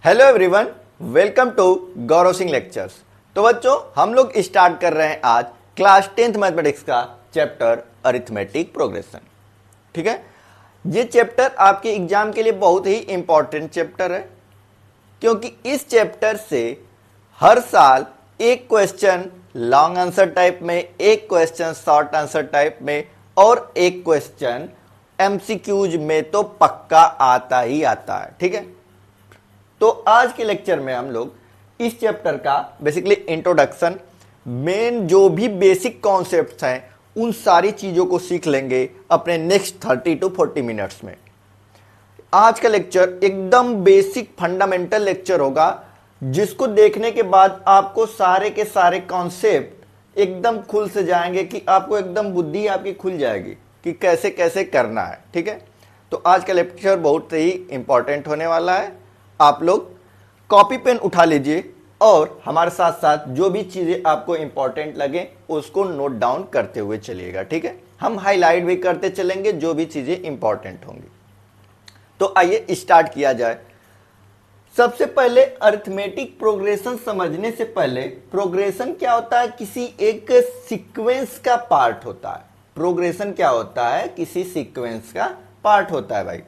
Hello everyone, welcome to Gaurav Singh lectures. तो बच्चों, हम लोग स्टार्ट कर रहे हैं आज क्लास 10th मैथमेटिक्स का चैप्टर अरिथमेटिक प्रोग्रेशन। ठीक है, ये चैप्टर आपके एग्जाम के लिए बहुत ही इंपॉर्टेंट चैप्टर है, क्योंकि इस चैप्टर से हर साल एक क्वेश्चन लॉन्ग आंसर टाइप में, एक क्वेश्चन शॉर्ट आंसर टाइप में और एक क्वेश्चन एमसीक्यूज में तो पक्का आता ही आता है। ठीक है, तो आज के लेक्चर में हम लोग इस चैप्टर का बेसिकली इंट्रोडक्शन, मेन जो भी बेसिक कॉन्सेप्ट्स हैं उन सारी चीज़ों को सीख लेंगे अपने नेक्स्ट 30 to 40 मिनट्स में। आज का लेक्चर एकदम बेसिक फंडामेंटल लेक्चर होगा, जिसको देखने के बाद आपको सारे के सारे कॉन्सेप्ट एकदम खुल से जाएंगे कि आपको एकदम बुद्धि आपकी खुल जाएगी कि कैसे कैसे करना है। ठीक है, तो आज का लेक्चर बहुत ही इंपॉर्टेंट होने वाला है। आप लोग कॉपी पेन उठा लीजिए और हमारे साथ साथ जो भी चीज़ें आपको इंपॉर्टेंट लगे उसको नोट डाउन करते हुए चलिएगा। ठीक है, हम हाईलाइट भी करते चलेंगे जो भी चीज़ें इंपॉर्टेंट होंगी। तो आइए स्टार्ट किया जाए। सबसे पहले अरिथमेटिक प्रोग्रेशन समझने से पहले, प्रोग्रेशन क्या होता है? किसी एक सीक्वेंस का पार्ट होता है। प्रोग्रेशन क्या होता है? किसी सीक्वेंस का पार्ट होता है भाई।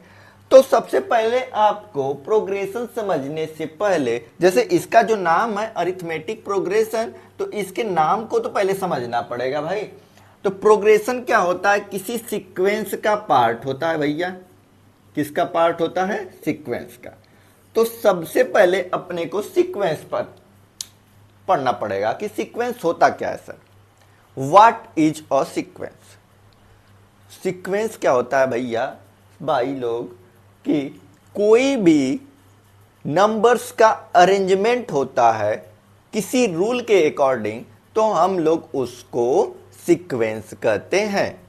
तो सबसे पहले आपको प्रोग्रेशन समझने से पहले, जैसे इसका जो नाम है अरिथमेटिक प्रोग्रेशन, तो इसके नाम को तो पहले समझना पड़ेगा भाई। तो प्रोग्रेशन क्या होता है? किसी सीक्वेंस का पार्ट होता है भैया। किसका पार्ट होता है? सीक्वेंस का। तो सबसे पहले अपने को सीक्वेंस पर पढ़ना पड़ेगा कि सीक्वेंस होता क्या है sir. What is a sequence? Sequence क्या होता है भैया भाई लोग, कि कोई भी नंबर्स का अरेंजमेंट होता है किसी रूल के अकॉर्डिंग, तो हम लोग उसको सीक्वेंस कहते हैं।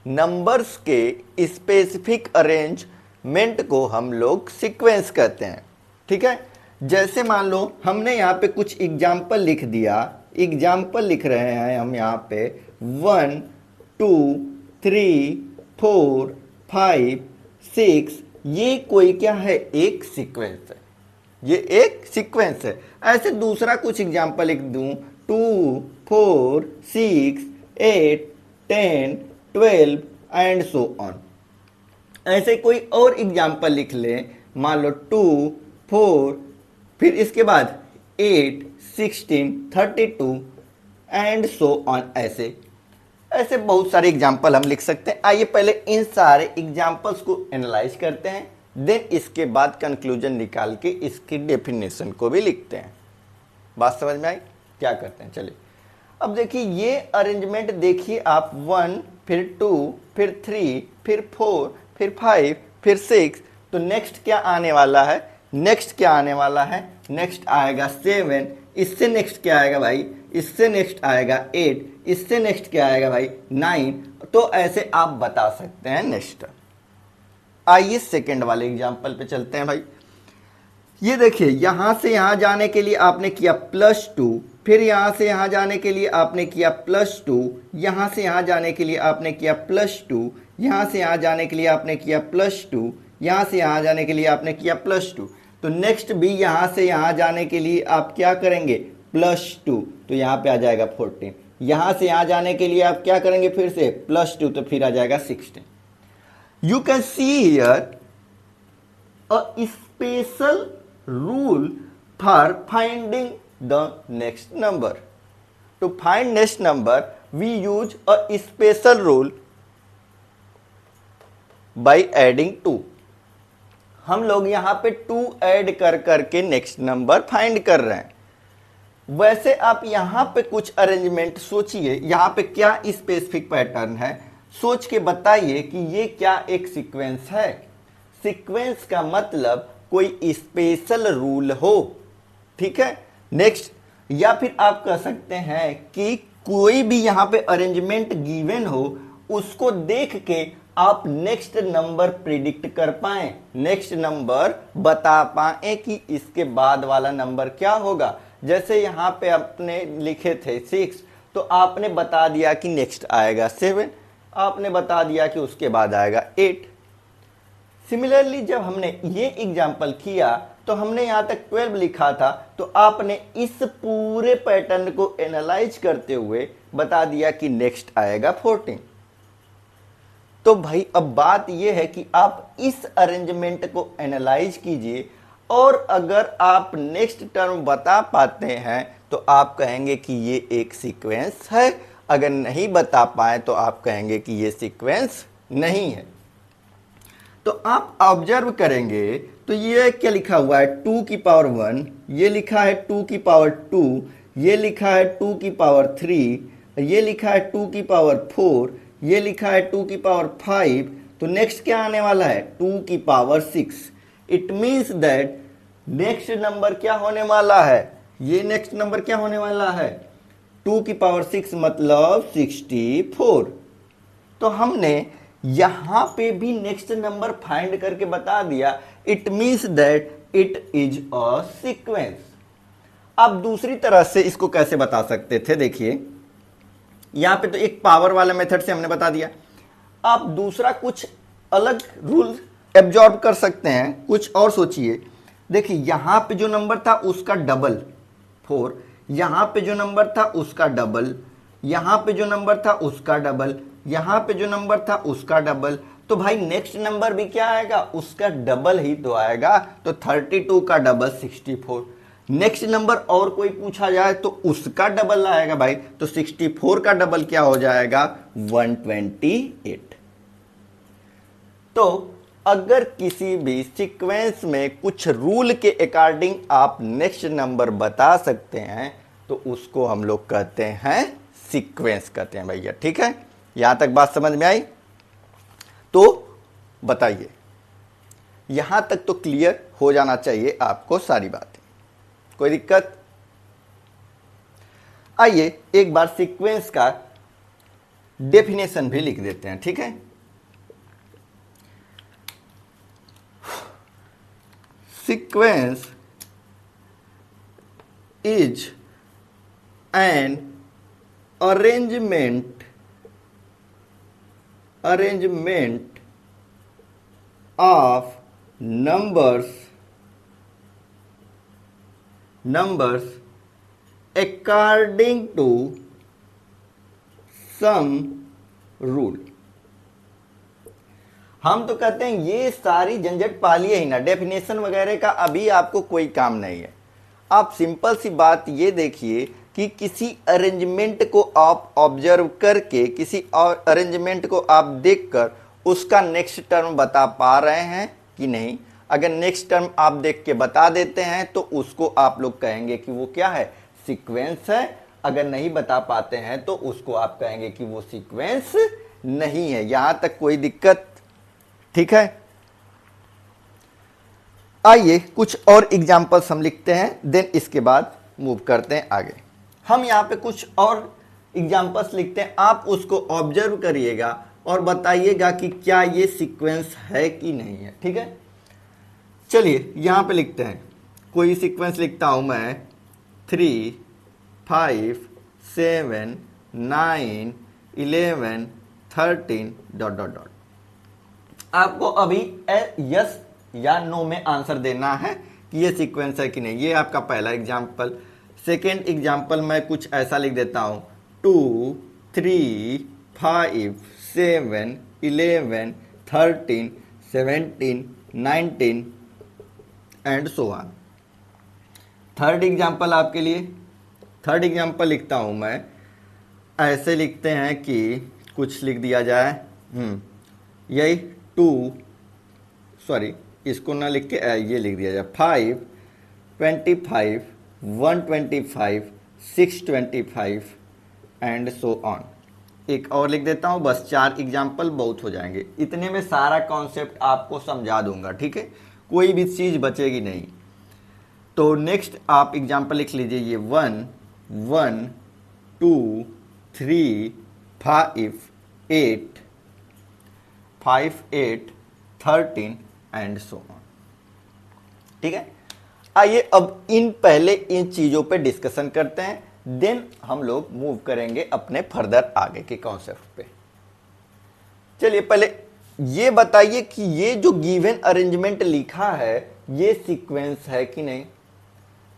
नंबर्स के स्पेसिफिक अरेंजमेंट को हम लोग सीक्वेंस कहते हैं। ठीक है, जैसे मान लो हमने यहाँ पे कुछ एग्जाम्पल लिख दिया। एग्जाम्पल लिख रहे हैं हम यहाँ पे 1 2 3 4 5 6। ये कोई क्या है? एक सीक्वेंस है। ये एक सीक्वेंस है। ऐसे दूसरा कुछ एग्जाम्पल लिख दूं 2 4 6 8 10 12 एंड सो ऑन। ऐसे कोई और एग्जाम्पल लिख लें, मान लो 2 4 फिर इसके बाद 8 16 32 एंड सो ऑन। ऐसे बहुत सारे एग्जाम्पल हम लिख सकते हैं। आइए पहले इन सारे एग्जाम्पल्स को एनालाइज करते हैं, देन इसके बाद कंक्लूजन निकाल के इसकी डेफिनेशन को भी लिखते हैं। बात समझ में आई? क्या करते हैं चलिए। अब देखिए ये अरेंजमेंट देखिए आप, 1 फिर 2 फिर 3 फिर 4 फिर 5 फिर 6। तो नेक्स्ट क्या आने वाला है? नेक्स्ट क्या आने वाला है? नेक्स्ट आएगा 7। इससे नेक्स्ट क्या आएगा भाई? इससे नेक्स्ट आएगा 8। इससे नेक्स्ट क्या आएगा भाई? 9। तो ऐसे आप बता सकते हैं नेक्स्ट। आइए सेकंड वाले एग्जांपल पे चलते हैं भाई। ये देखिए, यहां से यहां जाने के लिए आपने किया +2, फिर यहां से यहां जाने के लिए आपने किया +2, यहां से यहां जाने के लिए आपने किया +2, यहां से यहां जाने के लिए आपने किया +2, यहां से यहां जाने के लिए आपने किया +2। तो नेक्स्ट भी यहां से यहां जाने के लिए आप क्या करेंगे? +2, तो यहां पे आ जाएगा 14। यहां से यहां जाने के लिए आप क्या करेंगे? फिर से +2, तो फिर आ जाएगा 16। You can see here a special rule for finding the next number. To find next number we use a special rule by adding 2। हम लोग यहां पे 2 ऐड कर करके नेक्स्ट नंबर फाइंड कर रहे हैं। वैसे आप यहां पे कुछ अरेंजमेंट सोचिए, यहां पे क्या स्पेसिफिक पैटर्न है, सोच के बताइए कि ये क्या एक सीक्वेंस है। सीक्वेंस का मतलब कोई स्पेशल रूल हो। ठीक है, नेक्स्ट। या फिर आप कह सकते हैं कि कोई भी यहां पे अरेंजमेंट गिवन हो, उसको देख के आप नेक्स्ट नंबर प्रिडिक्ट कर पाए, नेक्स्ट नंबर बता पाए कि इसके बाद वाला नंबर क्या होगा। जैसे यहां पे आपने लिखे थे 6, तो आपने बता दिया कि नेक्स्ट आएगा 7, आपने बता दिया कि उसके बाद आएगा 8। सिमिलरली जब हमने ये एग्जाम्पल किया तो हमने यहां तक 12 लिखा था, तो आपने इस पूरे पैटर्न को एनालाइज करते हुए बता दिया कि नेक्स्ट आएगा 14। तो भाई अब बात यह है कि आप इस अरेंजमेंट को एनालाइज कीजिए, और अगर आप नेक्स्ट टर्म बता पाते हैं तो आप कहेंगे कि ये एक सीक्वेंस है, अगर नहीं बता पाए तो आप कहेंगे कि ये सीक्वेंस नहीं है। तो आप ऑब्जर्व करेंगे तो ये क्या लिखा हुआ है 2 की पावर 1, ये लिखा है 2 की पावर 2, ये लिखा है 2 की पावर 3, ये लिखा है 2 की पावर 4, ये लिखा है 2 की पावर 5। तो नेक्स्ट क्या आने वाला है 2 की power 6। It means that next number क्या होने वाला है, ये नेक्स्ट नंबर क्या होने वाला है 2 की पावर 6 मतलब 64। तो हमने यहां पे भी नेक्स्ट नंबर फाइंड करके बता दिया। It means that it is a sequence. अब दूसरी तरह से इसको कैसे बता सकते थे, देखिए यहां पे तो एक पावर वाला मेथड से हमने बता दिया। आप दूसरा कुछ अलग रूल एब्जॉर्ब कर सकते हैं, कुछ और सोचिए। देखिए यहां पे जो नंबर था उसका डबल 4, यहां पे जो नंबर था उसका डबल, यहां पे जो नंबर था उसका डबल, यहां पे जो नंबर था उसका डबल। तो भाई नेक्स्ट नंबर भी क्या आएगा, उसका डबल ही तो आएगा। तो 32 का डबल 64। नेक्स्ट नंबर और कोई पूछा जाए तो उसका डबल आएगा भाई, तो 64 का डबल क्या हो जाएगा 128। तो अगर किसी भी सीक्वेंस में कुछ रूल के अकॉर्डिंग आप नेक्स्ट नंबर बता सकते हैं तो उसको हम लोग कहते हैं सीक्वेंस कहते हैं भैया। ठीक है, यहां तक बात समझ में आई? तो बताइए, यहां तक तो क्लियर हो जाना चाहिए आपको सारी बातें, कोई दिक्कत? आइए एक बार सीक्वेंस का डेफिनेशन भी लिख देते हैं। ठीक है, sequence is an arrangement of numbers according to some rule। हम तो कहते हैं ये सारी झंझट पालिए ही ना, डेफिनेशन वगैरह का अभी आपको कोई काम नहीं है। आप सिंपल सी बात ये देखिए कि किसी अरेंजमेंट को आप ऑब्जर्व करके, किसी और अरेंजमेंट को आप देखकर उसका नेक्स्ट टर्म बता पा रहे हैं कि नहीं। अगर नेक्स्ट टर्म आप देख के बता देते हैं तो उसको आप लोग कहेंगे कि वो क्या है, सीक्वेंस है। अगर नहीं बता पाते हैं तो उसको आप कहेंगे कि वो सीक्वेंस नहीं है। यहां तक कोई दिक्कत? ठीक है, आइए कुछ और एग्जांपल्स हम लिखते हैं, देन इसके बाद मूव करते हैं आगे। हम यहाँ पे कुछ और एग्जांपल्स लिखते हैं, आप उसको ऑब्जर्व करिएगा और बताइएगा कि क्या ये सीक्वेंस है कि नहीं है। ठीक है, चलिए यहाँ पे लिखते हैं, कोई सीक्वेंस लिखता हूं मैं 3 5 7 9 11 13 ... आपको अभी यस या नो में आंसर देना है कि ये सीक्वेंस है कि नहीं। ये आपका पहला एग्जाम्पल। सेकेंड एग्जाम्पल मैं कुछ ऐसा लिख देता हूं 2 3 5 7 11 13 17 19 and so on. Third example आपके लिए, थर्ड एग्जाम्पल लिखता हूं मैं, ऐसे लिखते हैं कि कुछ लिख दिया जाए यही इसको ना लिख के ये लिख दिया जाए 5 25 125 625 एंड सो ऑन। एक और लिख देता हूं, बस 4 एग्जाम्पल बहुत हो जाएंगे। इतने में सारा कॉन्सेप्ट आपको समझा दूंगा। ठीक है, कोई भी चीज बचेगी नहीं। तो नेक्स्ट आप एग्जाम्पल लिख लीजिए, ये 1 1 2 3 5 8 5 8 13 एंड सो ऑन। ठीक है, आइए अब इन चीजों पे डिस्कशन करते हैं, देन हम लोग मूव करेंगे अपने फर्दर आगे के कॉन्सेप्ट पे। चलिए पहले ये बताइए कि ये जो गिवन अरेंजमेंट लिखा है ये सीक्वेंस है कि नहीं।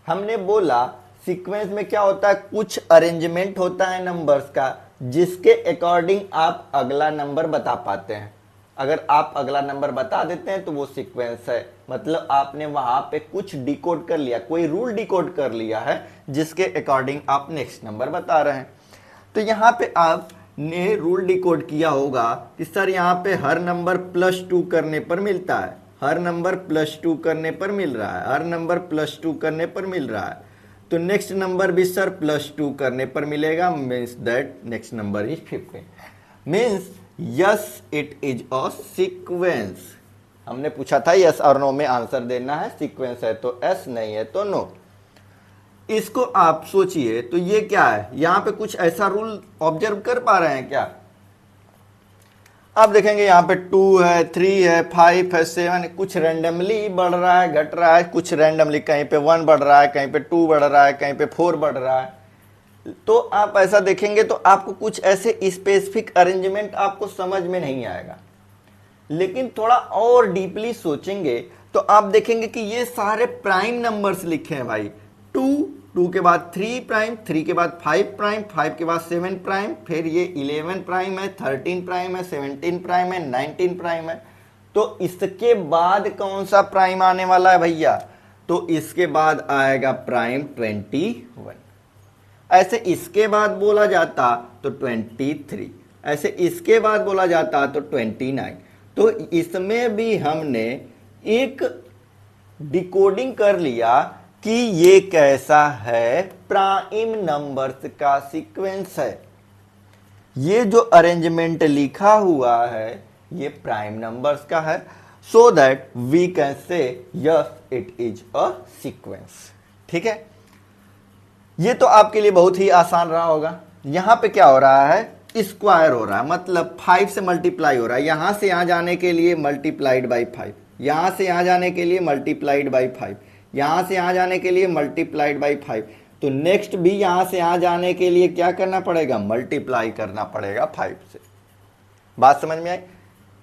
हमने बोला सीक्वेंस में क्या होता है, कुछ अरेंजमेंट होता है नंबर्स का जिसके अकॉर्डिंग आप अगला नंबर बता पाते हैं। अगर आप अगला नंबर बता देते हैं तो वो सीक्वेंस है, मतलब आपने वहां पे कुछ डिकोड कर लिया, कोई रूल डिकोड कर लिया है जिसके अकॉर्डिंग आप नेक्स्ट नंबर बता रहे हैं। तो यहाँ पे आपने रूल डिकोड किया होगा कि सर यहाँ पे हर नंबर +2 करने पर मिलता है, हर नंबर +2 करने पर मिल रहा है, हर नंबर +2 करने पर मिल रहा है, तो नेक्स्ट नंबर भी सर +2 करने पर मिलेगा, means that next number is 15, means yes it is a sequence. हमने पूछा था यस और नो में आंसर देना है, सीक्वेंस है तो एस, नहीं है तो नो। इसको आप सोचिए तो ये क्या है, यहां पे कुछ ऐसा रूल ऑब्जर्व कर पा रहे हैं क्या। आप देखेंगे यहाँ पे 2 है, 3 है, 5 है, 7 है, कुछ रैंडमली बढ़ रहा है घट रहा है, कुछ रैंडमली कहीं पे 1 बढ़ रहा है, कहीं पे 2 बढ़ रहा है, कहीं पे 4 बढ़ रहा है। तो आप ऐसा देखेंगे तो आपको कुछ ऐसे स्पेसिफिक अरेंजमेंट आपको समझ में नहीं आएगा। लेकिन थोड़ा और डीपली सोचेंगे तो आप देखेंगे कि ये सारे प्राइम नंबर्स लिखे हैं भाई। 2 के बाद 3 प्राइम, 3 के बाद 5 प्राइम, 5 के बाद 7 प्राइम, फिर ये 11 प्राइम है, 13 प्राइम है, 17 प्राइम है, 19 प्राइम है। तो इसके बाद कौन सा प्राइम आने वाला है भैया, तो इसके बाद आएगा प्राइम 21। ऐसे इसके बाद बोला जाता तो 23, ऐसे इसके बाद बोला जाता तो 29। तो इसमें भी हमने एक डिकोडिंग कर लिया कि ये कैसा है, प्राइम नंबर्स का सीक्वेंस है। ये जो अरेंजमेंट लिखा हुआ है ये प्राइम नंबर्स का है, so that we can say yes it is a sequence. ठीक है, ये तो आपके लिए बहुत ही आसान रहा होगा। यहां पे क्या हो रहा है, स्क्वायर हो रहा है, मतलब 5 से मल्टीप्लाई हो रहा है, यहां से यहां जाने के लिए मल्टीप्लाइड बाई 5, यहां से यहां जाने के लिए मल्टीप्लाइड बाई 5, यहां से यहां जाने के लिए मल्टीप्लाइड बाई 5। तो नेक्स्ट भी यहां से यहां जाने के लिए क्या करना पड़ेगा, मल्टीप्लाई करना पड़ेगा 5 से। बात समझ में आई।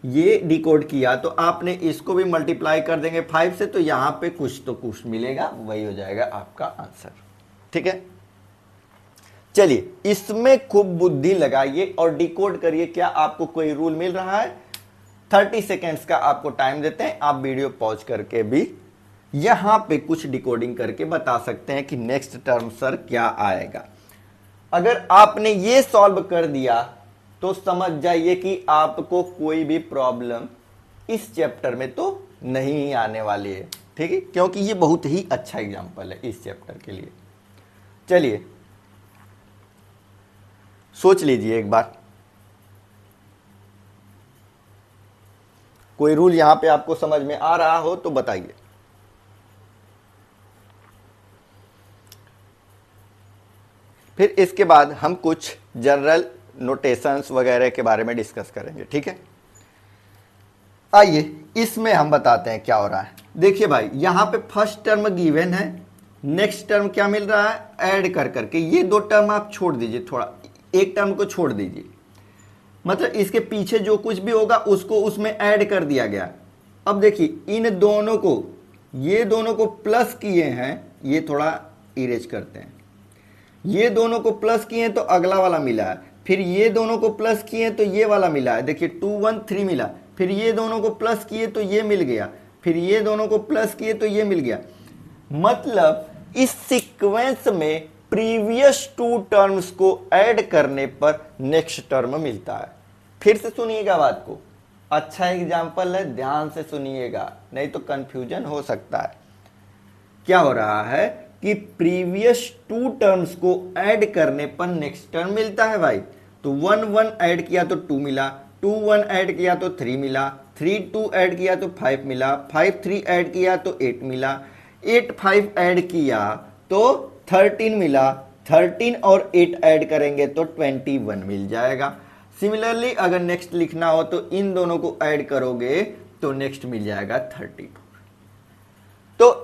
ये डिकोड किया तो आपने इसको भी मल्टीप्लाई कर देंगे 5 से, तो यहां पे कुछ तो कुछ मिलेगा, वही हो जाएगा आपका आंसर। ठीक है, चलिए इसमें खूब बुद्धि लगाइए और डिकोड करिए। क्या आपको कोई रूल मिल रहा है? 30 सेकेंड्स का आपको टाइम देते हैं, आप वीडियो पॉज करके भी यहां पे कुछ डिकोडिंग करके बता सकते हैं कि नेक्स्ट टर्म सर क्या आएगा। अगर आपने ये सॉल्व कर दिया तो समझ जाइए कि आपको कोई भी प्रॉब्लम इस चैप्टर में तो नहीं आने वाली है। ठीक है, क्योंकि ये बहुत ही अच्छा एग्जाम्पल है इस चैप्टर के लिए। चलिए सोच लीजिए एक बार, कोई रूल यहां पे आपको समझ में आ रहा हो तो बताइए। फिर इसके बाद हम कुछ जनरल नोटेशंस वगैरह के बारे में डिस्कस करेंगे। ठीक है, आइए इसमें हम बताते हैं क्या हो रहा है। देखिए भाई, यहां पे फर्स्ट टर्म गिवन है, नेक्स्ट टर्म क्या मिल रहा है, ऐड कर करके। ये 2 टर्म आप छोड़ दीजिए, थोड़ा एक टर्म को छोड़ दीजिए, मतलब इसके पीछे जो कुछ भी होगा उसको उसमें ऐड कर दिया गया। अब देखिए इन दोनों को, ये दोनों को प्लस किए हैं, ये थोड़ा इरेज करते हैं, ये दोनों को प्लस किए हैं तो अगला वाला मिला है, फिर ये दोनों को प्लस किए हैं तो ये वाला मिला है। देखिए 2 1 3 मिला, फिर ये दोनों को प्लस किए तो ये मिल गया, फिर ये दोनों को प्लस किए तो ये मिल गया। मतलब इस सीक्वेंस में प्रीवियस 2 टर्म्स को ऐड करने पर नेक्स्ट टर्म मिलता है। फिर से सुनिएगा बात को, अच्छा एग्जाम्पल है, ध्यान से सुनिएगा, नहीं तो कंफ्यूजन हो सकता है। क्या हो रहा है कि प्रीवियस 2 टर्म्स को ऐड करने पर नेक्स्ट टर्म मिलता है भाई। तो 1 1 ऐड किया तो 2 मिला, 2 1 ऐड किया तो 3 मिला, 3 2 ऐड किया तो 5 मिला, 5 3 ऐड किया तो 8 मिला, 8 5 ऐड किया तो 13 मिला, 13 और 8 ऐड करेंगे तो 21 मिल जाएगा। सिमिलरली अगर नेक्स्ट लिखना हो तो इन दोनों को ऐड करोगे तो नेक्स्ट मिल जाएगा 32। तो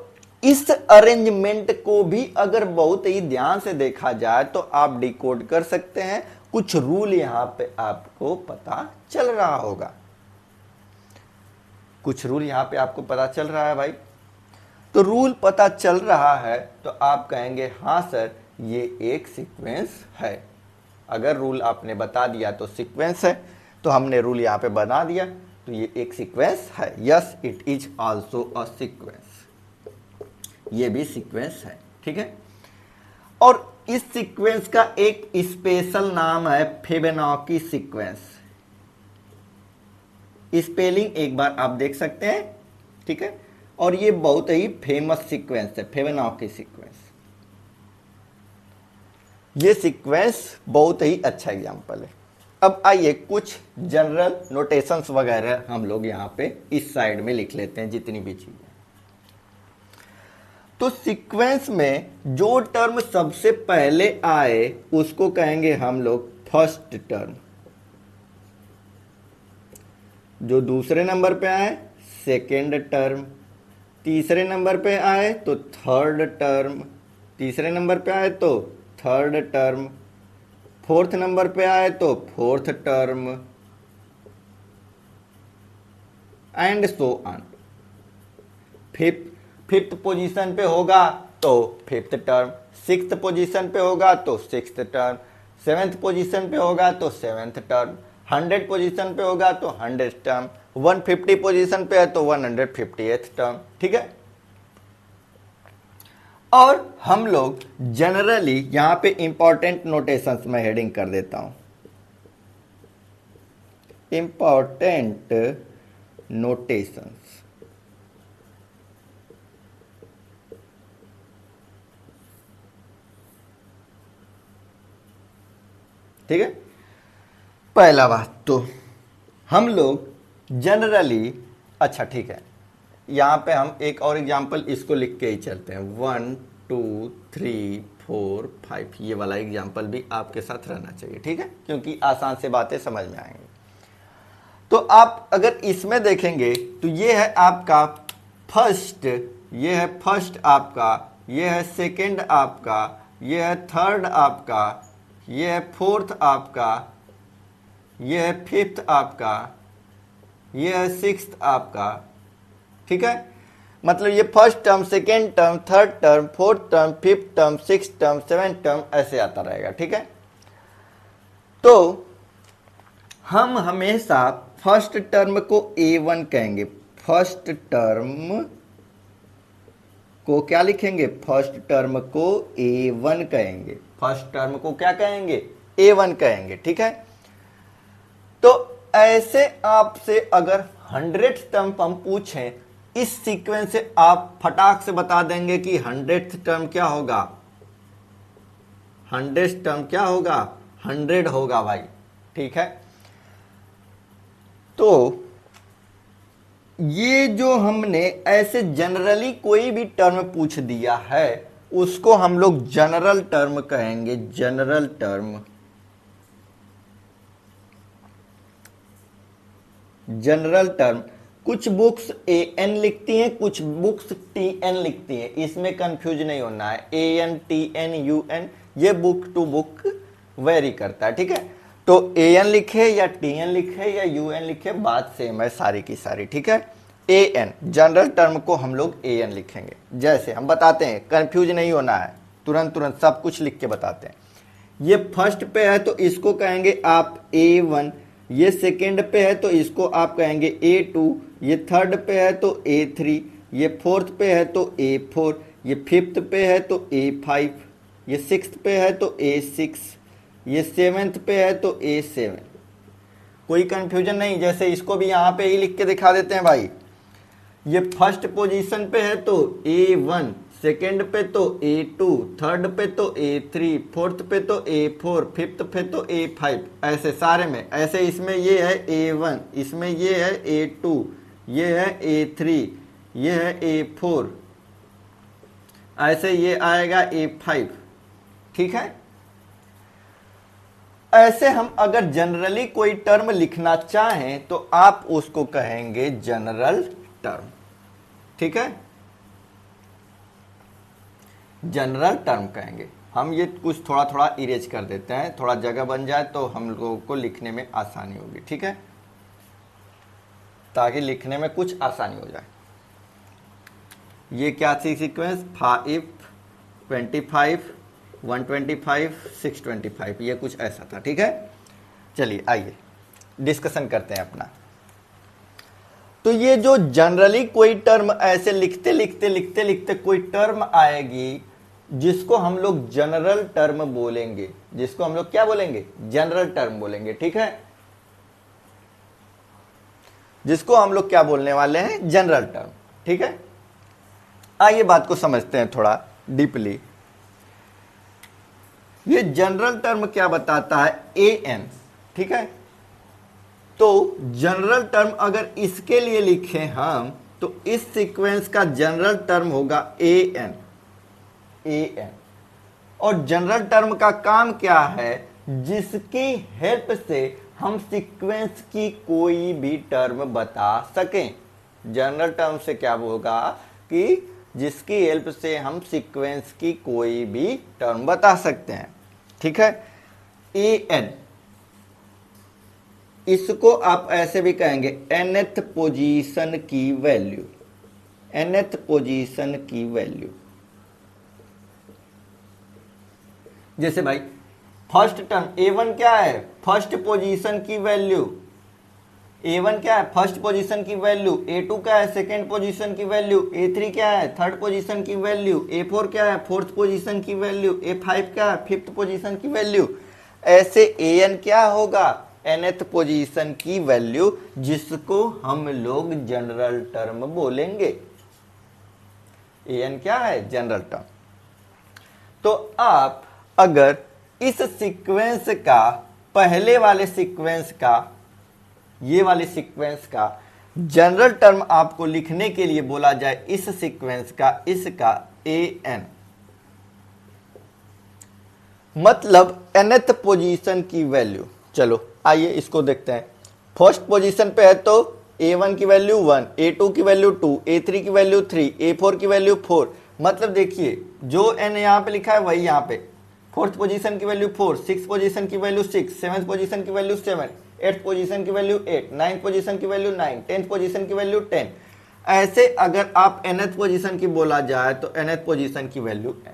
इस अरेंजमेंट को भी अगर बहुत ही ध्यान से देखा जाए तो आप डिकोड कर सकते हैं, कुछ रूल यहां पे आपको पता चल रहा होगा। कुछ रूल यहाँ पे आपको पता चल रहा है भाई? तो रूल पता चल रहा है तो आप कहेंगे हाँ सर ये एक सीक्वेंस है। अगर रूल आपने बता दिया तो सीक्वेंस है, तो हमने रूल यहाँ पे बना दिया तो ये एक सीक्वेंस है। Yes it is also a sequence, ये भी सीक्वेंस है। ठीक है, और इस सीक्वेंस का एक स्पेशल नाम है फिबोनाची सीक्वेंस। स्पेलिंग एक बार आप देख सकते हैं। ठीक है, और ये बहुत ही फेमस सीक्वेंस है, फिबोनाची सीक्वेंस। ये सीक्वेंस बहुत ही अच्छा एग्जांपल है। अब आइए कुछ जनरल नोटेशंस वगैरह हम लोग यहाँ पे इस साइड में लिख लेते हैं, जितनी भी चीजें। तो सीक्वेंस में जो टर्म सबसे पहले आए उसको कहेंगे हम लोग फर्स्ट टर्म, जो दूसरे नंबर पे आए सेकेंड टर्म, तीसरे नंबर पे आए तो थर्ड टर्म, तीसरे नंबर पे आए तो थर्ड टर्म, फोर्थ नंबर पे आए तो fourth term, and so on. Fifth position पे होगा तो फिफ्थ टर्म, सिक्स्थ पोजीशन पे होगा तो सिक्स्थ टर्म, सेवेंथ पोजीशन पे होगा तो सेवेंथ टर्म, 100 पोजीशन पे होगा तो 100 टर्म, 150 पोजीशन पे है तो 158th टर्म। ठीक है, और हम लोग जनरली यहां पे इंपॉर्टेंट नोटेशंस में हेडिंग कर देता हूं, इंपॉर्टेंट नोटेशंस। ठीक है, पहला बात तो हम लोग जनरली, अच्छा ठीक है, यहां पे हम एक और एग्जांपल इसको लिख के ही चलते हैं। 1 2 3 4 5 ये वाला एग्जांपल भी आपके साथ रहना चाहिए। ठीक है, क्योंकि आसान से बातें समझ में आएंगी। तो आप अगर इसमें देखेंगे तो ये है आपका फर्स्ट, ये है फर्स्ट आपका, ये है सेकंड आपका, ये है थर्ड आपका, ये है फोर्थ आपका, ये है फिफ्थ आपका, ये है सिक्स्थ आपका। ठीक है, मतलब ये first term, second term, third term, fourth term, fifth term, sixth term, seventh term ऐसे आता रहेगा। ठीक है, तो हम हमेशा फर्स्ट टर्म को A1 कहेंगे, फर्स्ट टर्म को क्या लिखेंगे, फर्स्ट टर्म को A1 कहेंगे, फर्स्ट टर्म को क्या कहेंगे, A1 कहेंगे। ठीक है, तो ऐसे आपसे अगर 100th टर्म हम पूछें इस सीक्वेंस से, आप फटाक से बता देंगे कि 100th टर्म क्या होगा, 100th टर्म क्या होगा, 100 होगा भाई। ठीक है, तो ये जो हमने ऐसे जनरली कोई भी टर्म पूछ दिया है उसको हम लोग जनरल टर्म कहेंगे, जनरल टर्म, जनरल टर्म। कुछ बुक्स AN लिखती हैं, कुछ बुक्स TN लिखती हैं, इसमें कंफ्यूज नहीं होना है। AN TN UN ये बुक टू बुक वेरी करता है। ठीक है, तो AN लिखे या TN लिखे या UN लिखे बात सेम है सारी की सारी। ठीक है, AN जनरल टर्म को हम लोग AN लिखेंगे। जैसे हम बताते हैं, कंफ्यूज नहीं होना है, तुरंत तुरंत सब कुछ लिख के बताते हैं। ये फर्स्ट पे है तो इसको कहेंगे आप A1, ये सेकंड पे है तो इसको आप कहेंगे A2, ये थर्ड पे है तो A3, ये फोर्थ पे है तो A4, ये फिफ्थ पे है तो A5, ये सिक्स्थ पे है तो A6, ये सेवेंथ पे है तो A7। कोई कंफ्यूजन नहीं, जैसे इसको भी यहाँ पे ही लिख के दिखा देते हैं भाई। ये फर्स्ट पोजीशन पे है तो A1, सेकेंड पे तो A2, थर्ड पे तो A3, फोर्थ पे तो A4, फिफ्थ पे तो A5, ऐसे सारे में। ऐसे इसमें ये है A1, इसमें ये है A2, ये है A3, ये है A4, ऐसे ये आएगा A5। ठीक है, ऐसे हम अगर जनरली कोई टर्म लिखना चाहें तो आप उसको कहेंगे जनरल टर्म। ठीक है, जनरल टर्म कहेंगे हम। ये कुछ थोड़ा थोड़ा इरेज कर देते हैं, थोड़ा जगह बन जाए तो हम लोगों को लिखने में आसानी होगी। ठीक है, ताकि लिखने में कुछ आसानी हो जाए। ये क्या थी सीक्वेंस, 5, 25, 125, 625, ये कुछ ऐसा था। ठीक है, चलिए आइए डिस्कशन करते हैं अपना। तो ये जो जनरली कोई टर्म ऐसे लिखते लिखते लिखते लिखते कोई टर्म आएगी जिसको हम लोग जनरल टर्म बोलेंगे, जिसको हम लोग क्या बोलेंगे, जनरल टर्म बोलेंगे। ठीक है, जिसको हम लोग क्या बोलने वाले हैं, जनरल टर्म। ठीक है, आइए बात को समझते हैं थोड़ा डीपली। ये जनरल टर्म क्या बताता है, ए एन। ठीक है, तो जनरल टर्म अगर इसके लिए लिखें हम, तो इस सीक्वेंस का जनरल टर्म होगा ए एन। ए एन, और जनरल टर्म का काम क्या है, जिसकी हेल्प से हम सीक्वेंस की कोई भी टर्म बता सकें। जनरल टर्म से क्या होगा कि जिसकी हेल्प से हम सीक्वेंस की कोई भी टर्म बता सकते हैं। ठीक है, ए एन, इसको आप ऐसे भी कहेंगे nth पोजीशन की वैल्यू, nth पोजीशन की वैल्यू। जैसे भाई फर्स्ट टर्म A1 क्या है, फर्स्ट पोजीशन की वैल्यू। A1 क्या है, फर्स्ट पोजीशन की वैल्यू। A2 क्या है, सेकेंड पोजीशन की वैल्यू। A3 क्या है, थर्ड पोजीशन की वैल्यू। A4 क्या है, फोर्थ पोजीशन की वैल्यू। A5 क्या है, फिफ्थ पोजीशन की वैल्यू। ऐसे An क्या होगा, nth पोजीशन की वैल्यू, जिसको हम लोग जनरल टर्म बोलेंगे। An क्या है, जनरल टर्म। तो आप अगर इस सीक्वेंस का, पहले वाले सीक्वेंस का, ये वाले सीक्वेंस का जनरल टर्म आपको लिखने के लिए बोला जाए, इस सीक्वेंस का, इसका an, मतलब nth पोजीशन की वैल्यू। चलो आइए इसको देखते हैं। फर्स्ट पोजीशन पे है तो A1 की वैल्यू 1, A2 की वैल्यू 2, A3 की वैल्यू 3, A4 की वैल्यू 4। मतलब देखिए जो n यहां पे लिखा है वही यहां पे। फोर्थ पोजीशन की वैल्यू 4, सिक्स पोजीशन की वैल्यू 6, सेवंथ पोजीशन की वैल्यू 7, एट्थ पोजीशन की वैल्यू 8, नाइन्थ पोजीशन की वैल्यू 9, टेंथ पोजीशन की वैल्यू 10। ऐसे अगर आप nth पोजीशन की बोला जाए तो nth पोजीशन की वैल्यू n।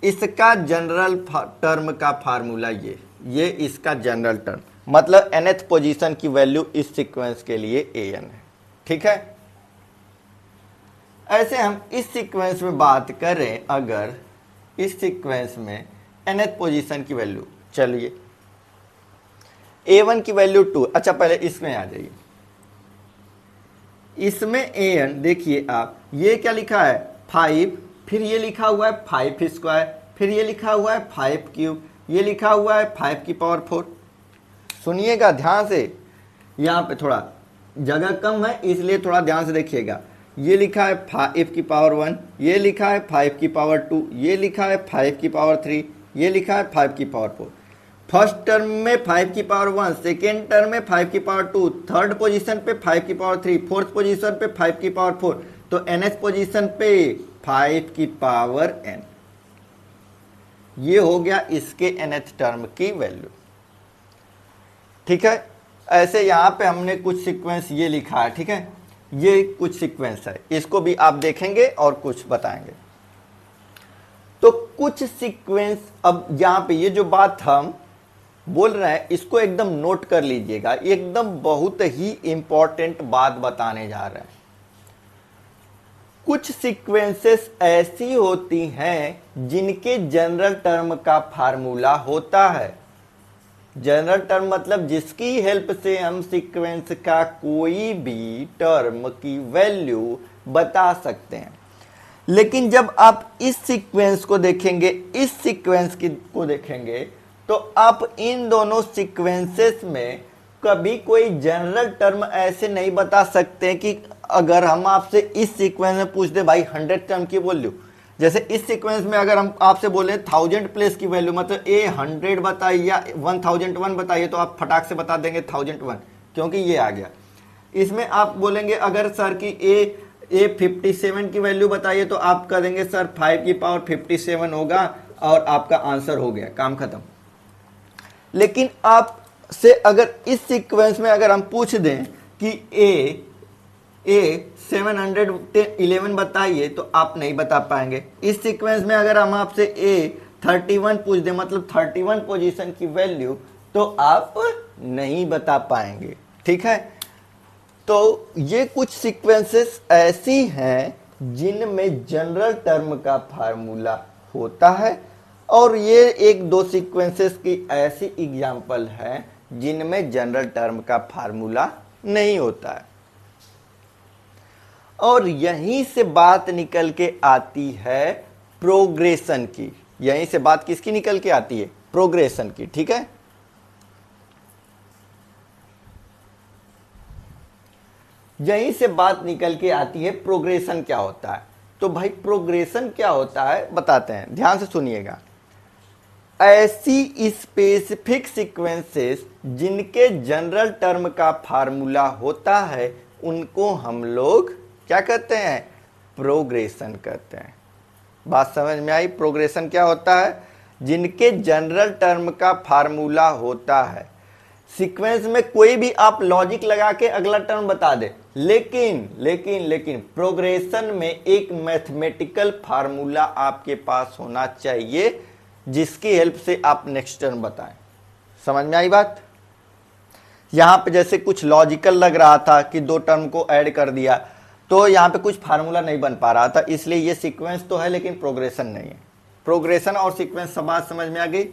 इसका जनरल टर्म का फार्मूला ये इसका जनरल टर्म, मतलब nth पोजीशन की वैल्यू इस सीक्वेंस के लिए an है। ठीक है, ऐसे हम इस सीक्वेंस में बात करें, अगर इस सीक्वेंस में nth पोजीशन की वैल्यू, चलिए A1 की वैल्यू 2। अच्छा पहले इसमें आ जाइए, इसमें an देखिए आप, ये क्या लिखा है 5, फिर ये लिखा हुआ है 5 स्क्वायर, फिर ये लिखा हुआ है 5 क्यूब, ये लिखा हुआ है 5 की पावर 4। सुनिएगा ध्यान से, यहाँ पे थोड़ा जगह कम है इसलिए थोड़ा ध्यान से देखिएगा। ये लिखा है 5 की पावर 1, ये लिखा है 5 की पावर 2, ये लिखा है 5 की पावर 3, ये लिखा है 5 की पावर 4। फर्स्ट टर्म में 5 की पावर 1, सेकेंड टर्म में 5 की पावर 2, थर्ड पोजीशन पे 5 की पावर 3, फोर्थ पोजीशन पे 5 की पावर 4, तो nth पोजीशन पे 5 की पावर n। ये हो गया इसके nth टर्म की वैल्यू। ठीक है, ऐसे यहां पे हमने कुछ सीक्वेंस ये लिखा है। ठीक है, ये कुछ सीक्वेंस है, इसको भी आप देखेंगे और कुछ बताएंगे। तो कुछ सीक्वेंस, अब यहां पे ये जो बात हम बोल रहे हैं इसको एकदम नोट कर लीजिएगा, एकदम बहुत ही इंपॉर्टेंट बात बताने जा रहे हैं। कुछ सीक्वेंसेस ऐसी होती हैं जिनके जनरल टर्म का फार्मूला होता है। जनरल टर्म मतलब जिसकी हेल्प से हम सीक्वेंस का कोई भी टर्म की वैल्यू बता सकते हैं। लेकिन जब आप इस सीक्वेंस को देखेंगे, इस सीक्वेंस को देखेंगे, तो आप इन दोनों सीक्वेंसेस में कभी कोई जनरल टर्म ऐसे नहीं बता सकते कि अगर हम आपसे इस सीक्वेंस में पूछ दे भाई 100 टर्म की वैल्यू, जैसे इस सीक्वेंस में अगर हम आपसे बोले 1000 प्लेस की वैल्यू, मतलब ए 100 बताइए या 1001 बताइए, तो आप फटाक से बता देंगे 1001, क्योंकि ये आ गया। इसमें आप बोलेंगे अगर सर की ए 57 की वैल्यू बताइए, तो आप कह देंगे सर 5 की पावर 57 होगा और आपका आंसर हो गया, काम खत्म। लेकिन आप से अगर इस सीक्वेंस में अगर हम पूछ दें कि ए 711 बताइए तो आप नहीं बता पाएंगे। इस सीक्वेंस में अगर हम आपसे ए 31 पूछ दें, मतलब 31 पोजीशन की वैल्यू, तो आप नहीं बता पाएंगे। ठीक है, तो ये कुछ सीक्वेंसेस ऐसी हैं जिनमें जनरल टर्म का फार्मूला होता है, और ये एक दो सीक्वेंसेस की ऐसी एग्जांपल है जिनमें जनरल टर्म का फार्मूला नहीं होता है। और यहीं से बात निकल के आती है प्रोग्रेशन की। यहीं से बात किसकी निकल के आती है? प्रोग्रेशन की। ठीक है, यहीं से बात निकल के आती है प्रोग्रेशन क्या होता है। तो भाई प्रोग्रेशन क्या होता है बताते हैं, ध्यान से सुनिएगा। ऐसी स्पेसिफिक सीक्वेंसेस जिनके जनरल टर्म का फार्मूला होता है उनको हम लोग क्या कहते हैं? प्रोग्रेशन कहते हैं। बात समझ में आई? प्रोग्रेशन क्या होता है? जिनके जनरल टर्म का फार्मूला होता है। सीक्वेंस में कोई भी आप लॉजिक लगा के अगला टर्म बता दे, लेकिन लेकिन लेकिन प्रोग्रेशन में एक मैथमेटिकल फार्मूला आपके पास होना चाहिए जिसकी हेल्प से आप नेक्स्ट टर्म बताएं। समझ में आई बात? यहां पे जैसे कुछ लॉजिकल लग रहा था कि दो टर्म को ऐड कर दिया, तो यहां पे कुछ फार्मूला नहीं बन पा रहा था, इसलिए ये सीक्वेंस तो है लेकिन प्रोग्रेशन नहीं है। प्रोग्रेशन और सीक्वेंस सब बात समझ में आ गई?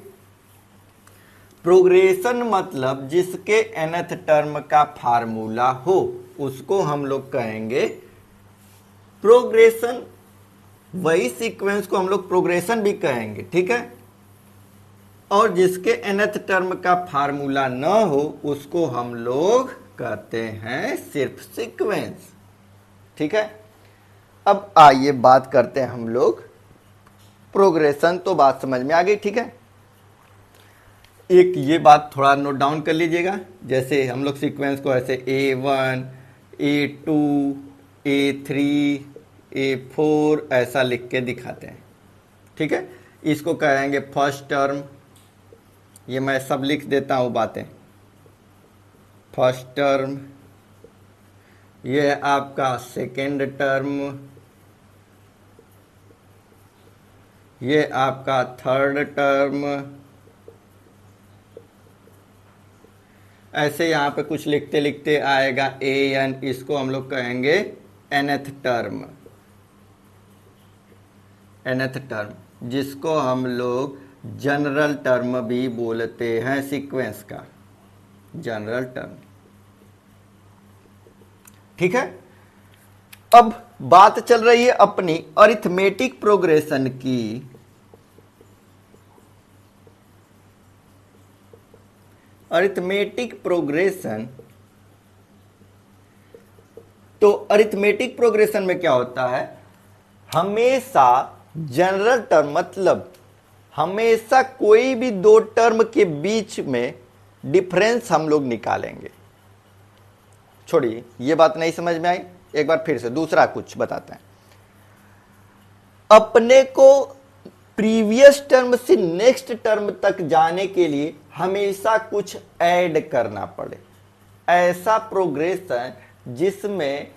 प्रोग्रेशन मतलब जिसके nth टर्म का फार्मूला हो उसको हम लोग कहेंगे प्रोग्रेशन। वही सीक्वेंस को हम लोग प्रोग्रेशन भी कहेंगे। ठीक है, और जिसके nth टर्म का फार्मूला न हो उसको हम लोग कहते हैं सिर्फ सीक्वेंस। ठीक है, अब आइए बात करते हैं हम लोग प्रोग्रेशन। तो बात समझ में आ गई। ठीक है, एक ये बात थोड़ा नोट डाउन कर लीजिएगा। जैसे हम लोग सीक्वेंस को ऐसे A1, A2, A3, A4 ऐसा लिख के दिखाते हैं। ठीक है, इसको कहेंगे फर्स्ट टर्म। ये मैं सब लिख देता हूँ बातें। फर्स्ट टर्म, ये है आपका सेकेंड टर्म, ये आपका थर्ड टर्म। ऐसे यहाँ पे कुछ लिखते लिखते आएगा an, इसको हम लोग कहेंगे nth टर्म। nth टर्म जिसको हम लोग जनरल टर्म भी बोलते हैं, सीक्वेंस का जनरल टर्म। ठीक है, अब बात चल रही है अपनी अरिथमेटिक प्रोग्रेशन की। अरिथमेटिक प्रोग्रेशन, तो अरिथमेटिक प्रोग्रेशन में क्या होता है? हमेशा जनरल टर्म मतलब हमेशा कोई भी दो टर्म के बीच में डिफरेंस हम लोग निकालेंगे। छोड़िए, ये बात नहीं समझ में आई, एक बार फिर से दूसरा कुछ बताते हैं। अपने को प्रीवियस टर्म से नेक्स्ट टर्म तक जाने के लिए हमेशा कुछ ऐड करना पड़े। ऐसा प्रोग्रेशन जिसमें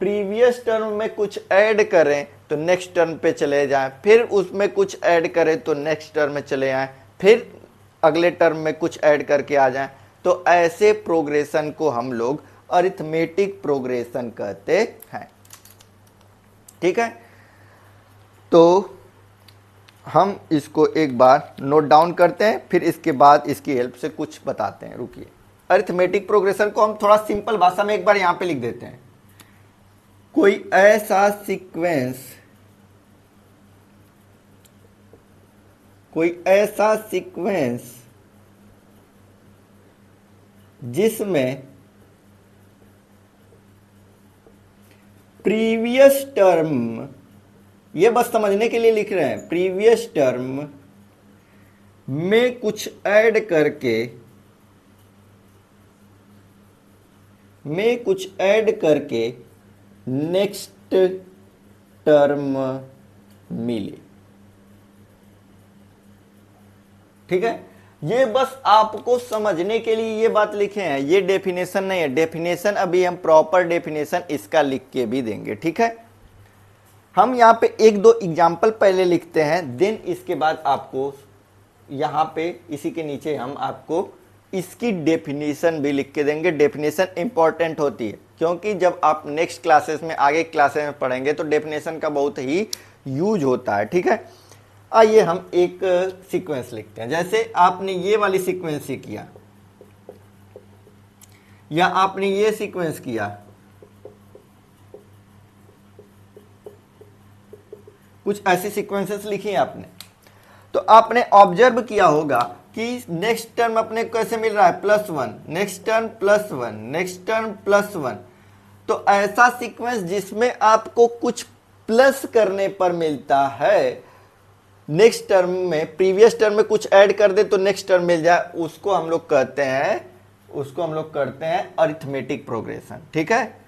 प्रीवियस टर्म में कुछ ऐड करें तो नेक्स्ट टर्म पे चले जाएं, फिर उसमें कुछ ऐड करें तो नेक्स्ट टर्म में चले आएं, फिर अगले टर्म में कुछ ऐड करके आ जाएं। तो ऐसे प्रोग्रेशन को हम लोग अरिथमेटिक प्रोग्रेशन कहते हैं। ठीक है, तो हम इसको एक बार नोट डाउन करते हैं, फिर इसके बाद इसकी हेल्प से कुछ बताते हैं। रुकिए, अरिथमेटिक प्रोग्रेशन को हम थोड़ा सिंपल भाषा में एक बार यहां पे लिख देते हैं। कोई ऐसा सीक्वेंस, कोई ऐसा सीक्वेंस जिसमें प्रीवियस टर्म, ये बस समझने के लिए लिख रहे हैं, प्रीवियस टर्म में कुछ ऐड करके, नेक्स्ट टर्म मिले। ठीक है, ये बस आपको समझने के लिए ये बात लिखे हैं, ये डेफिनेशन नहीं है। डेफिनेशन अभी हम प्रॉपर डेफिनेशन इसका लिख के भी देंगे, ठीक है। हम यहाँ पे एक दो एग्जाम्पल पहले लिखते हैं, देन इसके बाद आपको यहाँ पे इसी के नीचे हम आपको इसकी डेफिनेशन भी लिख के देंगे। डेफिनेशन इंपॉर्टेंट होती है क्योंकि जब आप नेक्स्ट क्लासेस में आगे क्लासेस में पढ़ेंगे तो डेफिनेशन का बहुत ही यूज होता है, ठीक है। आइए हम एक सीक्वेंस लिखते हैं। जैसे आपने ये वाली सीक्वेंस ही किया या आपने ये सीक्वेंस किया, कुछ ऐसी सीक्वेंसेस लिखी हैं आपने, तो आपने ऑब्जर्व किया होगा कि नेक्स्ट टर्म अपने कैसे मिल रहा है, +1, नेक्स्ट टर्म +1, नेक्स्ट टर्म +1। तो ऐसा सीक्वेंस जिसमें आपको कुछ प्लस करने पर मिलता है, नेक्स्ट टर्म में प्रीवियस टर्म में कुछ ऐड कर दे तो नेक्स्ट टर्म मिल जाए, उसको हम लोग कहते हैं अरिथमेटिक प्रोग्रेशन, ठीक है।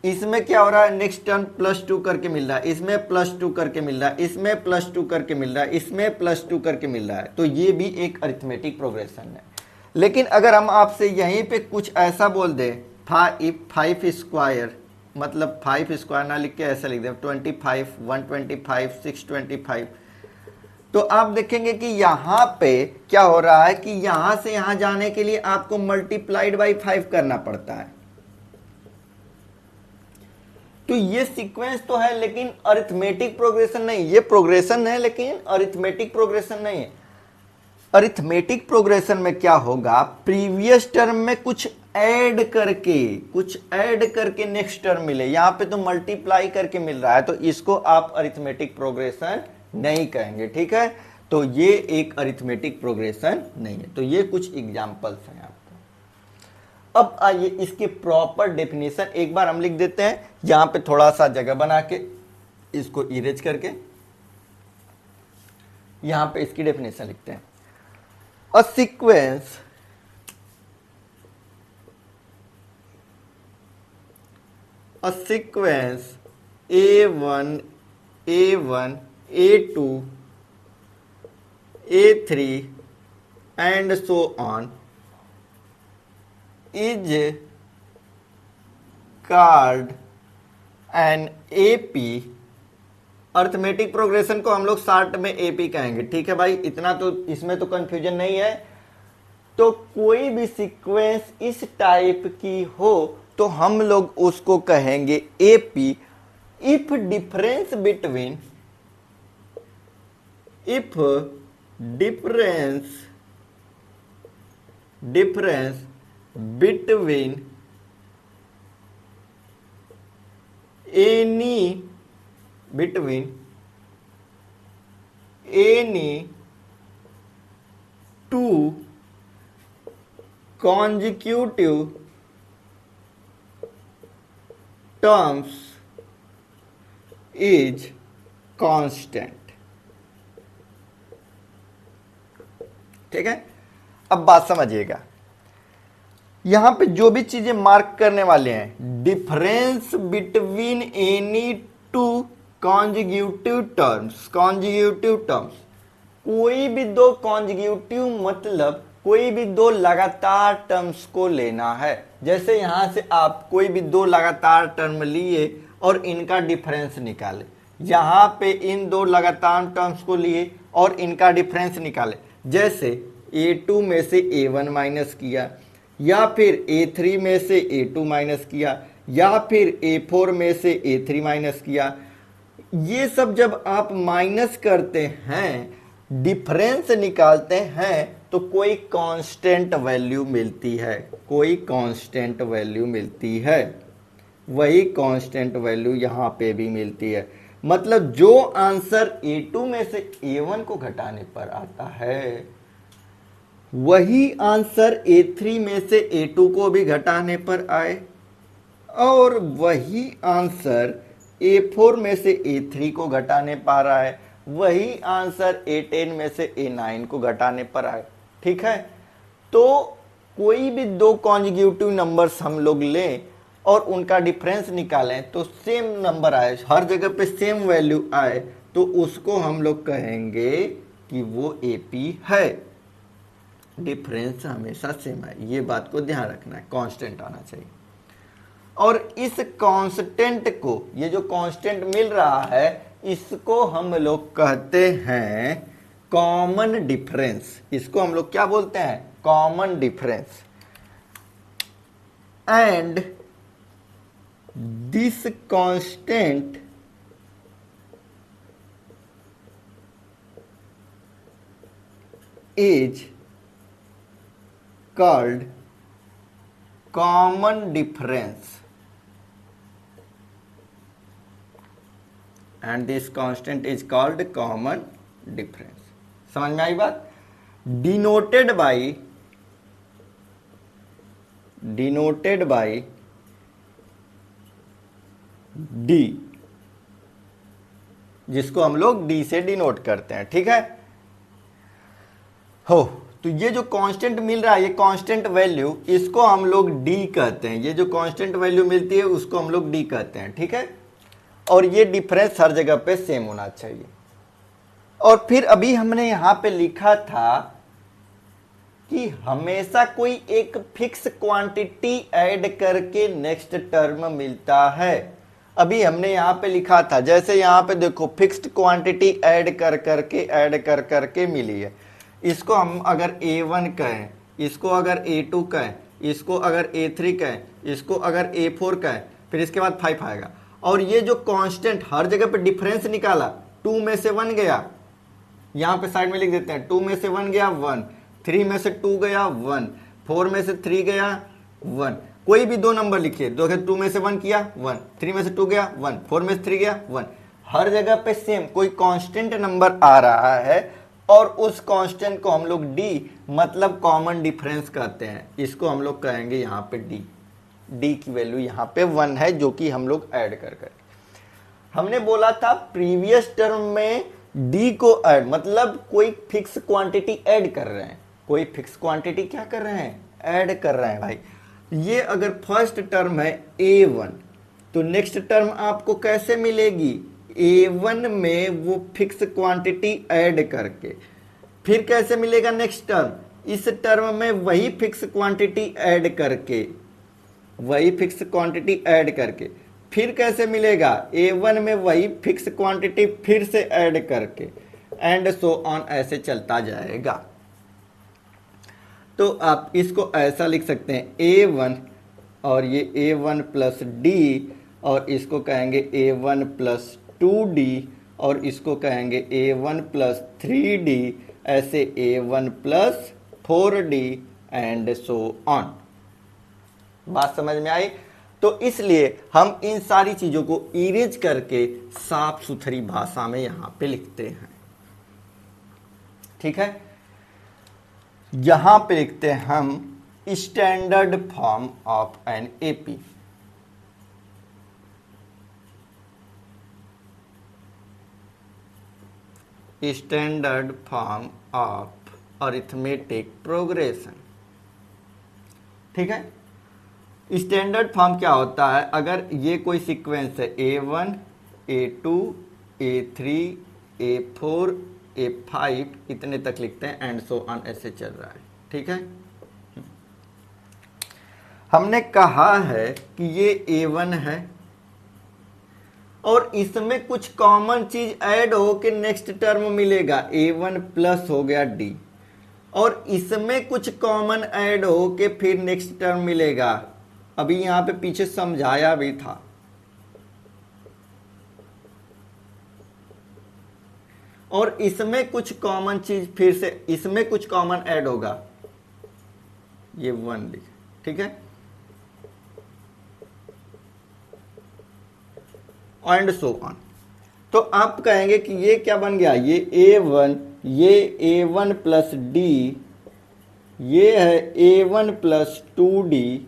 इसमें क्या हो रहा है, नेक्स्ट टर्म +2 करके मिल रहा है, इसमें +2 करके मिल रहा है, इसमें +2 करके मिल रहा है, इसमें +2 करके मिल रहा है, तो ये भी एक अरिथमेटिक प्रोग्रेशन है। लेकिन अगर हम आपसे यहीं पे कुछ ऐसा बोल दें, 5 स्क्वायर, मतलब 5 स्क्वायर ना लिख के ऐसा लिख दें 25, 125, 625, तो आप देखेंगे कि यहां पे क्या हो रहा है कि यहां से यहां जाने के लिए आपको मल्टीप्लाइड बाई 5 करना पड़ता है। तो ये सीक्वेंस तो है लेकिन अरिथमेटिक प्रोग्रेशन नहीं, ये प्रोग्रेशन है लेकिन अरिथमेटिक प्रोग्रेशन नहीं है। अरिथमेटिक प्रोग्रेशन में क्या होगा, प्रीवियस टर्म में कुछ ऐड करके नेक्स्ट टर्म मिले, यहां पे तो मल्टीप्लाई करके मिल रहा है, तो इसको आप अरिथमेटिक प्रोग्रेशन नहीं कहेंगे, ठीक है। तो ये एक अरिथमेटिक प्रोग्रेशन नहीं है। तो ये कुछ एग्जांपल्स हैं आपको। अब आइए इसके प्रॉपर डेफिनेशन एक बार हम लिख देते हैं, यहां पे थोड़ा सा जगह बना के इसको इरेज करके यहां पे इसकी डेफिनेशन लिखते हैं। A sequence A1, A1, A2, A3 and so on is called an AP। Arithmetic progression को हम लोग शॉर्ट में AP कहेंगे, ठीक है भाई, इतना तो इसमें तो कंफ्यूजन नहीं है। तो कोई भी सीक्वेंस इस टाइप की हो तो हम लोग उसको कहेंगे AP if difference between any two consecutive terms is constant। ठीक है, अब बात समझिएगा, यहां पे जो भी चीजें मार्क करने वाले हैं, difference between any two consecutive terms, कोई भी दो कॉन्जिक्यूटिव मतलब कोई भी दो लगातार टर्म्स को लेना है। जैसे यहां से आप कोई भी दो लगातार टर्म लिए और इनका डिफरेंस निकाले, यहां पे इन दो लगातार टर्म्स को लिए और इनका डिफरेंस निकाले। जैसे A2 में से A1 माइनस किया, या फिर A3 में से A2 माइनस किया, या फिर A4 में से A3 माइनस किया। ये सब जब आप माइनस करते हैं, डिफरेंस निकालते हैं, तो कोई कांस्टेंट वैल्यू मिलती है, वही कांस्टेंट वैल्यू यहां पे भी मिलती है। मतलब जो आंसर A2 में से A1 को घटाने पर आता है, वही आंसर A3 में से A2 को भी घटाने पर आए, और वही आंसर A4 में से A3 को घटाने पर आए, वही आंसर A10 में से A9 को घटाने पर आए। ठीक है, तो कोई भी दो कॉन्जिक्यूटिव नंबर्स हम लोग लें और उनका डिफरेंस निकालें तो सेम नंबर आए, हर जगह पे सेम वैल्यू आए, तो उसको हम लोग कहेंगे कि वो AP है। डिफरेंस हमेशा सेम है, ये बात को ध्यान रखना है, कांस्टेंट आना चाहिए। और इस कांस्टेंट को, ये जो कांस्टेंट मिल रहा है, इसको हम लोग कहते हैं कॉमन डिफरेंस। इसको हम लोग क्या बोलते हैं? Common difference. And this constant is called common difference, and this constant is called common difference। समझ में आई बात? denoted by d, जिसको हम लोग d से डिनोट करते हैं। ठीक है हो, तो ये जो कांस्टेंट मिल रहा है, ये कांस्टेंट वैल्यू, इसको हम लोग d कहते हैं। ये जो कांस्टेंट वैल्यू मिलती है उसको हम लोग d कहते हैं। ठीक है, और ये डिफरेंस हर जगह पे सेम होना चाहिए। और फिर अभी हमने यहां पे लिखा था कि हमेशा कोई एक फिक्स क्वांटिटी ऐड करके नेक्स्ट टर्म मिलता है। अभी हमने यहां पे लिखा था, जैसे यहां पे देखो फिक्स्ड क्वांटिटी ऐड कर करके मिली है। इसको हम अगर A1 कहें, इसको अगर A2 कहें, इसको अगर A3 कहें, इसको अगर A4 कहें, फिर इसके बाद 5 आएगा। और ये जो कांस्टेंट हर जगह पे डिफरेंस निकाला, 2 में से 1 गया, यहां पे साइड में लिख देते हैं, 2 में से 1 गया 1, 3 में से 2 गया 1, 4 में से 3 गया 1। कोई भी दो नंबर लिखिए, 2 में से 1 किया 1, 3 में से 2 गया 1, 4 में से 3 गया 1। हर जगह पे सेम कोई कांस्टेंट नंबर आ रहा है और उस कांस्टेंट को हम लोग d मतलब कॉमन डिफरेंस कहते हैं। इसको हम लोग कहेंगे यहाँ पे d की वैल्यू यहाँ पे 1 है, जो कि हम लोग ऐड कर हमने बोला था प्रीवियस टर्म में d को ऐड मतलब कोई फिक्स क्वांटिटी ऐड कर रहे हैं। कोई फिक्स क्वांटिटी क्या कर रहे हैं? ऐड कर रहे हैं भाई। ये अगर फर्स्ट टर्म है A1, तो नेक्स्ट टर्म आपको कैसे मिलेगी? A1 में वो फिक्स क्वांटिटी ऐड करके। फिर कैसे मिलेगा नेक्स्ट टर्म? इस टर्म में वही फिक्स क्वांटिटी ऐड करके, वही फिक्स क्वांटिटी ऐड करके। फिर कैसे मिलेगा? A1 में वही फिक्स क्वांटिटी फिर से ऐड करके, एंड सो ऑन, ऐसे चलता जाएगा। तो आप इसको ऐसा लिख सकते हैं A1 और ये A1 प्लस D, और इसको कहेंगे A1 प्लस 2D, और इसको कहेंगे A1 प्लस 3D, ऐसे A1 plus 4D and so on. बात समझ में आई? तो इसलिए हम इन सारी चीजों को इरेज करके साफ सुथरी भाषा में यहां पे लिखते हैं। ठीक है, यहां पे लिखते हैं हम standard form of an AP. Standard form of arithmetic progression. ठीक है, स्टैंडर्ड फॉर्म क्या होता है? अगर ये कोई सीक्वेंस है A1, A2, A3, A4, A5, इतने तक लिखते हैं, एंड सो ऑन, ऐसे चल रहा है। ठीक है, हमने कहा है कि ये A1 है और इसमें कुछ कॉमन चीज ऐड हो के नेक्स्ट टर्म मिलेगा, A1 प्लस हो गया D, और इसमें कुछ कॉमन ऐड हो के फिर नेक्स्ट टर्म मिलेगा। अभी यहां पे पीछे समझाया भी था। और इसमें कुछ कॉमन चीज फिर से, इसमें कुछ कॉमन ऐड होगा, ये 1 लिख। ठीक है, एंड सो ऑन। तो आप कहेंगे कि ये क्या बन गया? ये A1, ये A1 प्लस D, ये है A1 प्लस 2D,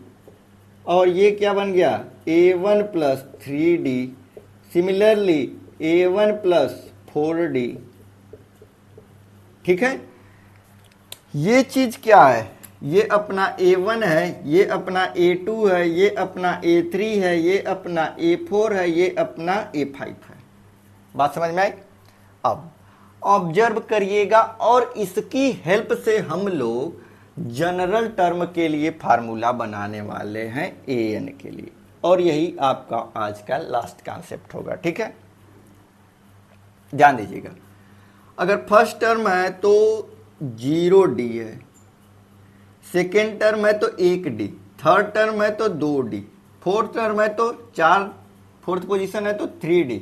और ये क्या बन गया? A1 plus 3D, similarly A1 plus 4D। ठीक है, ये चीज क्या है? ये अपना A1 है, ये अपना A2 है, ये अपना A3 है, ये अपना A4 है, ये अपना A5 है। बात समझ में आई? अब ऑब्जर्व करिएगा, और इसकी हेल्प से हम लोग जनरल टर्म के लिए फार्मूला बनाने वाले हैं ए एन के लिए, और यही आपका आज का लास्ट कॉन्सेप्ट होगा। ठीक है, ध्यान दीजिएगा। अगर फर्स्ट टर्म है तो 0D है, सेकेंड टर्म है तो 1D, थर्ड टर्म है तो 2D, फोर्थ टर्म है तो 4, फोर्थ पोजीशन है तो 3D,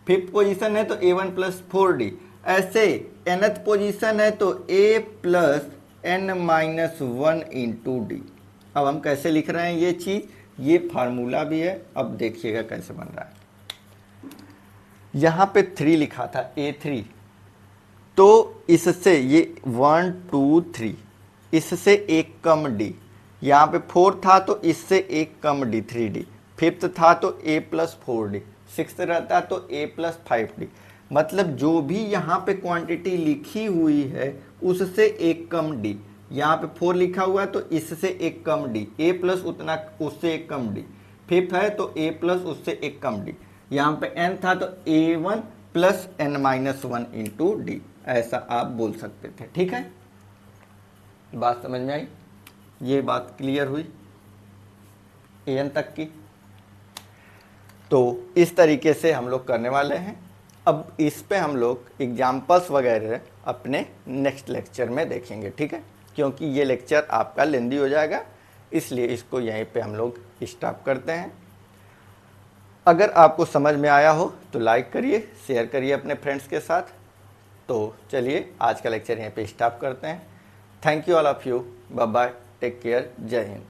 फिफ्थ पोजीशन है तो A1 प्लस 4D, ऐसे nth पोजीशन है तो A plus n minus 1 into D. अब हम कैसे लिख रहे हैं ये चीज, ये फार्मूला भी है। अब देखिएगा कैसे बन रहा है। यहां पे 3 लिखा था A3, तो इससे ये 1 2 3, इससे एक कम D, यहाँ पे 4 था तो इससे एक कम D 3D, फिफ्थ था तो A प्लस 4D, सिक्स्थ रहता तो A प्लस 5D। मतलब जो भी यहाँ पे क्वांटिटी लिखी हुई है उससे एक कम D, यहाँ पे 4 लिखा हुआ है तो इससे एक कम D, A प्लस उतना उससे एक कम D, फिफ्थ है तो A प्लस उससे एक कम D, यहाँ पे n था तो A1 plus n minus 1 into D, ऐसा आप बोल सकते थे। ठीक है, बात समझ में आई? ये बात क्लियर हुई an तक की? तो इस तरीके से हम लोग करने वाले हैं। अब इस पे हम लोग एग्जाम्पल्स वगैरह अपने नेक्स्ट लेक्चर में देखेंगे। ठीक है, क्योंकि ये लेक्चर आपका लेंदी हो जाएगा, इसलिए इसको यहीं पे हम लोग स्टॉप करते हैं। अगर आपको समझ में आया हो तो लाइक करिए, शेयर करिए अपने फ्रेंड्स के साथ। तो चलिए आज का लेक्चर यहीं पे स्टॉप करते हैं। Thank you all of you, bye bye, take care, Jai Hind.